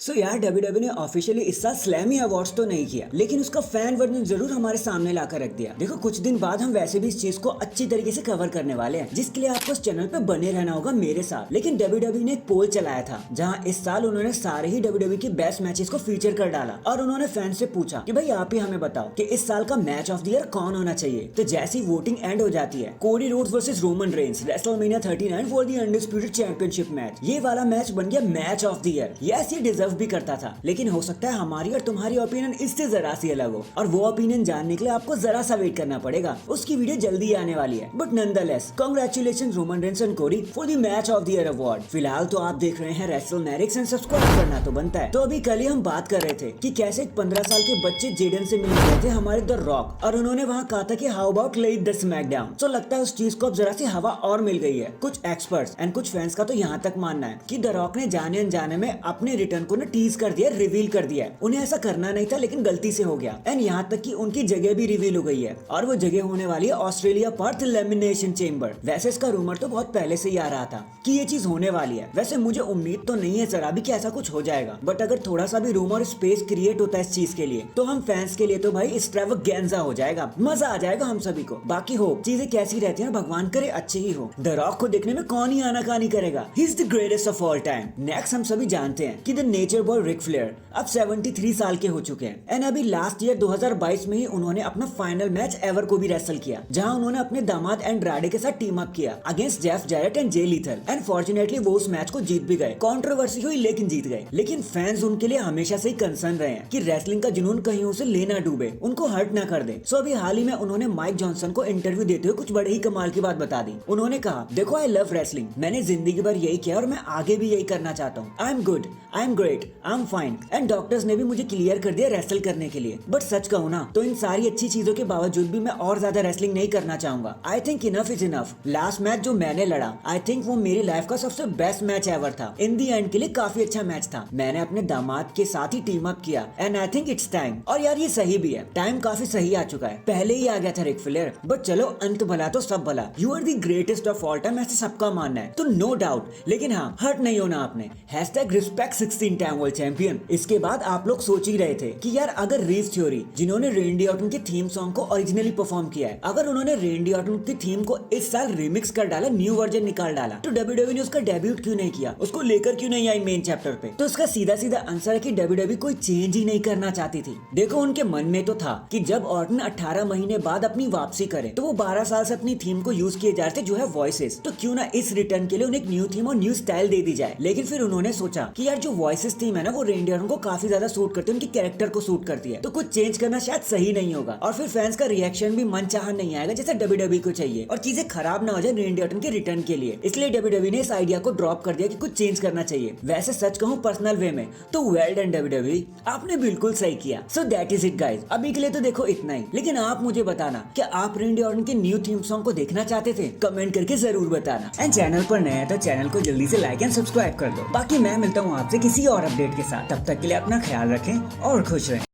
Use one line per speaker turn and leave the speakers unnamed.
सो यार WWE ने officially इस साल स्लैमी अवार्ड्स तो नहीं किया, लेकिन उसका फैन वर्जन जरूर हमारे सामने लाकर रख दिया। देखो कुछ दिन बाद हम वैसे भी इस चीज को अच्छी तरीके से कवर करने वाले हैं, जिसके लिए आपको इस चैनल पे बने रहना होगा मेरे साथ। लेकिन WWE ने एक पोल चलाया था, जहाँ इस साल उन्होंने सारे ही WWE के बेस्ट मैचेस को फीचर कर डाला और उन्होंने फैंस से पूछा कि भाई आप ही हमें बताओ कि इस साल का मैच ऑफ द ईयर कौन होना चाहिए। तो जैसी वोटिंग एंड हो जाती है, Cody Rhodes versus Roman Reigns WrestleMania 39 for the undisputed championship match, ये वाला मैच बन गया match of the year. Yes, ये डिजर्व भी करता था, लेकिन हो सकता है हमारी और तुम्हारी ओपिनियन इससे जरा सी अलग हो, और वो ओपिनियन जानने के लिए आपको जरा सा वेट करना पड़ेगा। उसकी वीडियो जल्दी आने वाली है, but nonetheless congratulation Roman Reigns and Cody for the match of the year award. फिलहाल तो आप देख रहे हैं रेसलमैनिक्स एंड सब्सक्राइब करना तो बनता है। तो अभी कल ही हम बात कर रहे थे कि कैसे एक 15 साल के बच्चे जेडन से मिलने गए थे हमारे द रॉक, और उन्होंने वहाँ कहा था कि how about let the SmackDown. तो लगता है उस चीज को अब जरा सी हवा और मिल गई है। कुछ एक्सपर्ट्स एंड कुछ फैंस का तो यहाँ तक मानना है कि द रॉक ने जाने अनजाने में अपने रिटर्न को न टीज कर दिया, रिवील कर दिया है। उन्हें ऐसा करना नहीं था, लेकिन गलती से हो गया। एंड यहाँ तक कि उनकी जगह भी रिवील हो गई है, और वो जगह होने वाली है ऑस्ट्रेलिया पर्थ एलिमिनेशन चेंबर। वैसे इसका रूमर तो बहुत पहले से ही आ रहा था कि ये चीज होने वाली है। वैसे मुझे उम्मीद तो नहीं है जरा भी कि ऐसा कुछ हो जाएगा, बट अगर थोड़ा सा भी रूम और स्पेस क्रिएट होता है इस चीज के लिए, तो हम फैंस के लिए तो भाई एक्स्ट्रावागेंजा हो जाएगा, मजा आ जाएगा हम सभी को। बाकी हो चीजें कैसी रहती है, भगवान करे अच्छी ही हो। द रॉक को देखने में कौन ही आनाकानी करेगा, he is the greatest of all time. Next हम सभी जानते हैं कि the nature boy Ric Flair अब 73 साल के हो चुके हैं। एंड अभी लास्ट ईयर 2022 में ही उन्होंने अपना फाइनल मैच एवर को भी रेसल किया, जहां उन्होंने अपने दामाद एंड्राडे के साथ टीम अप किया against Jeff Jarrett and J lethal. And fortunately वो उस मैच को जीत भी गए। कंट्रोवर्सी हुई लेकिन जीत गए। लेकिन फैंस उनके लिए हमेशा से ही कंसर्न रहे हैं कि रेसलिंग का जुनून कहीं उसे ले ना डूबे, उनको हर्ट ना कर दे। सो अभी हाल ही में उन्होंने माइक जॉनसन को इंटरव्यू देते हुए कुछ बड़े ही कमाल की बात बता दी। उन्होंने कहा, देखो आई लव रेसलिंग, मैंने जिंदगी भर यही किया और मैं आगे भी यही करना चाहता हूँ। I am good, I am great, I am fine, and doctors ने भी मुझे क्लियर कर दिया रेसल करने के लिए। बट सच कहूँ ना तो इन सारी अच्छी चीजों के बावजूद भी मैं और ज्यादा रेसलिंग नहीं करना चाहूंगा। I think enough is enough. Last match जो मैंने लड़ा, आई थिंक वो मेरी लाइफ का सबसे बेस्ट मैच एवर था। इन दी एंड के लिए काफी अच्छा मैच था। मैंने अपने दामाद के साथ ही टीम अप किया, and I think it's time. और यार ये सही भी है, टाइम काफी सही आ चुका है। पहले ही आ गया था रिक फ्लेयर, बट चलो अंत भला तो सब भला। You are the greatest of all time, ऐसे सबका मानना है, तो नो डाउट। लेकिन हाँ, हर्ट नहीं होना आपने। #respect 16 time world champion. इसके बाद आप लोग सोच ही रहे थे कि यार अगर रीव थ्योरी, जिन्होंने रेंडी ऑर्टन के थीम सॉन्ग को ओरिजिनली परफॉर्म किया है, अगर उन्होंने रेंडी ऑर्टन की थीम को इस साल रिमिक्स कर डाला, न्यू वर्जन निकाल डाला, तो WWE ने उसका डेब्यूट क्यों नहीं किया, उसको लेकर क्यों नहीं आई मेन चैप्टर पे? तो उसका सीधा सीधा आंसर है कि WWE कोई चेंज ही नहीं करना चाहती थी। देखो उनके मन में तो था कि जब ऑर्टन 18 महीने बाद अपनी वापसी करे, तो वो 12 साल से अपनी थीम को यूज किए जा रहे थे, जो है वॉइसेस। तो क्यों ना इस रिटर्न के लिए उन्हें एक न्यू थीम और न्यू स्टाइल दे दी जाए। लेकिन फिर उन्होंने सोचा कि यार जो वॉइसेस थीम है ना, वो रेंडी ऑर्टन को काफी ज्यादा सूट करती है, उनकी कैरेक्टर को सूट करती है, तो कुछ चेंज करना शायद सही नहीं होगा, और फिर फैंस का रिएक्शन भी मनचाहा नहीं आएगा जैसे WWE को चाहिए, और चीजें खराब ना हो जाए रेंडी ऑर्टन के रिटर्न के लिए। इसलिए WWE ने इस आइडिया को ड्रॉप कर दिया कि कुछ चेंज करना चाहिए। वैसे सच कहूँ पर्सनल वे में तो वेल डन WWE, आपने बिल्कुल सही किया। So that is it guys, अभी के लिए तो देखो इतना ही। लेकिन आप मुझे बताना, क्या आप रेंडी ऑर्टन के न्यू थीम सॉन्ग को देखना चाहते थे? कमेंट करके जरूर बताना। एंड चैनल पर नया है तो चैनल को जल्दी से लाइक एंड सब्सक्राइब कर दो। बाकी मैं मिलता हूँ आपसे किसी और अपडेट के साथ, तब तक के लिए अपना ख्याल रखें और खुश रहें।